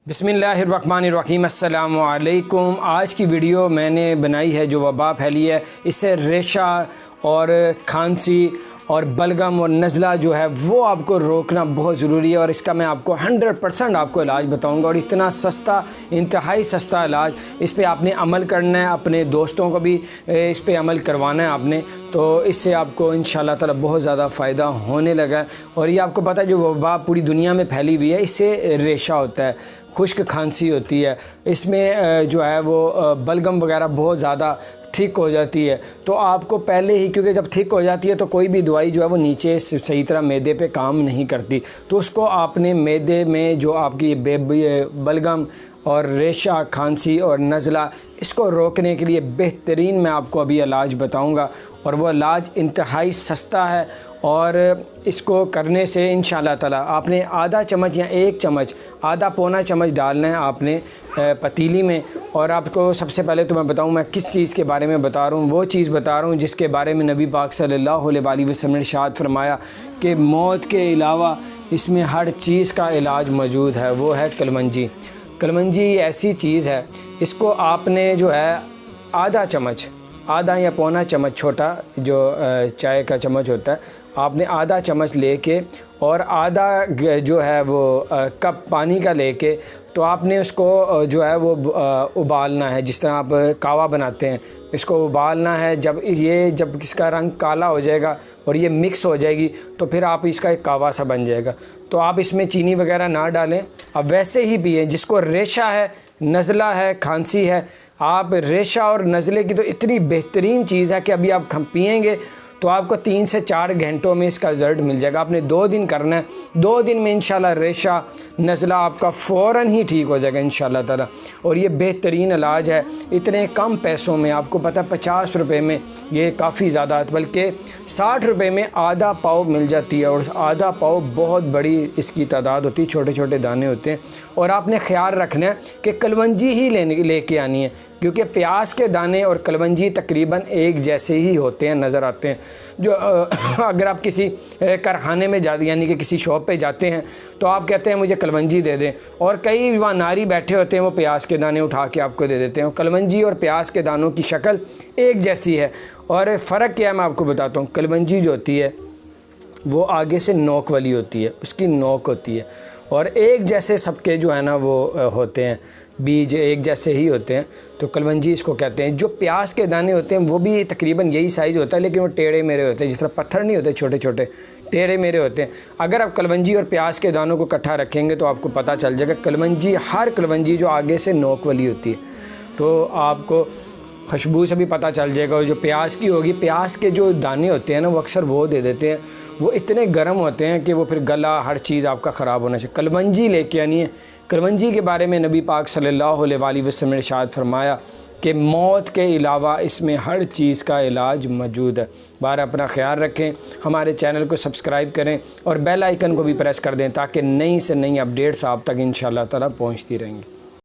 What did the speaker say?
बिस्मिल्लाहिर्रहमानिर्रहीम अस्सलामु अलैकुम। आज की वीडियो मैंने बनाई है जो वबा फैली है, इससे रेशा और खांसी और बलगम और नज़ला जो है वो आपको रोकना बहुत ज़रूरी है। और इसका मैं आपको 100% आपको इलाज बताऊंगा। और इतना सस्ता, इंतहाई सस्ता इलाज, इस पे आपने अमल करना है, अपने दोस्तों को भी इस पे अमल करवाना है आपने, तो इससे आपको इंशाअल्लाह ताला बहुत ज़्यादा फ़ायदा होने लगा है। और ये आपको पता है जो वबा पूरी दुनिया में फैली हुई है, इससे रेशा होता है, खुश्क खांसी होती है, इसमें जो है वो बलगम वगैरह बहुत ज़्यादा ठीक हो जाती है। तो आपको पहले ही, क्योंकि जब ठीक हो जाती है तो कोई भी दवाई जो है वो नीचे सही तरह मैदे पे काम नहीं करती, तो उसको आपने मैदे में जो आपकी बलगम और रेशा, खांसी और नज़ला, इसको रोकने के लिए बेहतरीन मैं आपको अभी इलाज बताऊंगा। और वो इलाज इंतहाई सस्ता है और इसको करने से इंशाअल्लाह ताला आपने आधा चम्मच या एक चम्मच, आधा पौना चम्मच डालना है आपने पतीली में। और आपको सबसे पहले तो मैं बताऊं मैं किस चीज़ के बारे में बता रहा हूँ। वो चीज़ बता रहा हूँ जिसके बारे में नबी पाक सल्लल्लाहु अलैहि वसल्लम ने इरशाद फरमाया कि मौत के अलावा इसमें हर चीज़ का इलाज मौजूद है। वो है कलमंजी। कलमंजी ऐसी चीज़ है, इसको आपने जो है आधा चम्मच, आधा या पौना चम्मच, छोटा जो चाय का चम्मच होता है, आपने आधा चम्मच लेके और आधा जो है वो कप पानी का लेके, तो आपने उसको जो है वो उबालना है। जिस तरह आप कावा बनाते हैं, इसको उबालना है। जब इसका रंग काला हो जाएगा और ये मिक्स हो जाएगी, तो फिर आप इसका एक कावा सा बन जाएगा। तो आप इसमें चीनी वगैरह ना डालें, अब वैसे ही पिए। जिसको रेशा है, नज़ला है, खांसी है, आप रेशा और नज़ले की तो इतनी बेहतरीन चीज़ है कि अभी आप पिएंगे तो आपको 3 से 4 घंटों में इसका रिज़ल्ट मिल जाएगा। आपने 2 दिन करना है, 2 दिन में इंशाल्लाह रेशा, नज़ला आपका फ़ौरन ही ठीक हो जाएगा इंशाल्लाह ताला। और ये बेहतरीन इलाज है, इतने कम पैसों में। आपको पता 50 रुपये में ये काफ़ी ज़्यादा, बल्कि 60 रुपये में आधा पाव मिल जाती है। और आधा पाव बहुत बड़ी इसकी तादाद होती है, छोटे छोटे दाने होते हैं। और आपने ख्याल रखना है कि कलवंजी ही लेके आनी है, क्योंकि प्याज के दाने और कलवंजी तकरीबन एक जैसे ही होते हैं, नज़र आते हैं। जो अगर आप किसी कारखाने में जाते, यानी कि किसी शॉप पे जाते हैं, तो आप कहते हैं मुझे कलवंजी दे दें, और कई वहाँ नारी बैठे होते हैं, वो प्याज के दाने उठा के आपको दे देते हैं। कलवंजी और प्याज के दानों की शक्ल एक जैसी है। और फ़र्क क्या है मैं आपको बताता हूँ। कलवंजी जो होती है वो आगे से नोक वाली होती है, उसकी नोक होती है, और एक जैसे सबके जो है ना वो होते हैं, बीज एक जैसे ही होते हैं, तो कलवंजी इसको कहते हैं। जो प्याज के दाने होते हैं वो भी तकरीबन यही साइज़ होता है, लेकिन वो टेढ़े मेढ़े होते हैं, जिस तरह पत्थर नहीं होते, छोटे छोटे टेढ़े मेढ़े होते हैं। अगर आप कलवंजी और प्याज के दानों को इकट्ठा रखेंगे तो आपको पता चल जाएगा कलवंजी, हर कलवंजी जो आगे से नोक वाली होती है, तो आपको खुशबू से भी पता चल जाएगा। और जो प्याज की होगी, प्याज के जो दाने होते हैं ना, वो अक्सर वो दे देते हैं, वो इतने गर्म होते हैं कि वो फिर गला, हर चीज़ आपका ख़राब होना चाहिए। कलवंजी लेके आनी है। कलवंजी के बारे में नबी पाक सल्लल्लाहु अलैहि वसल्लम ने इरशाद फरमाया कि मौत के अलावा इसमें हर चीज़ का इलाज मौजूद है। बार अपना ख्याल रखें, हमारे चैनल को सब्सक्राइब करें और बेल आइकन को भी प्रेस कर दें, ताकि नई से नई अपडेट्स आप तक इंशाअल्लाह ताला पहुँचती रहेंगी।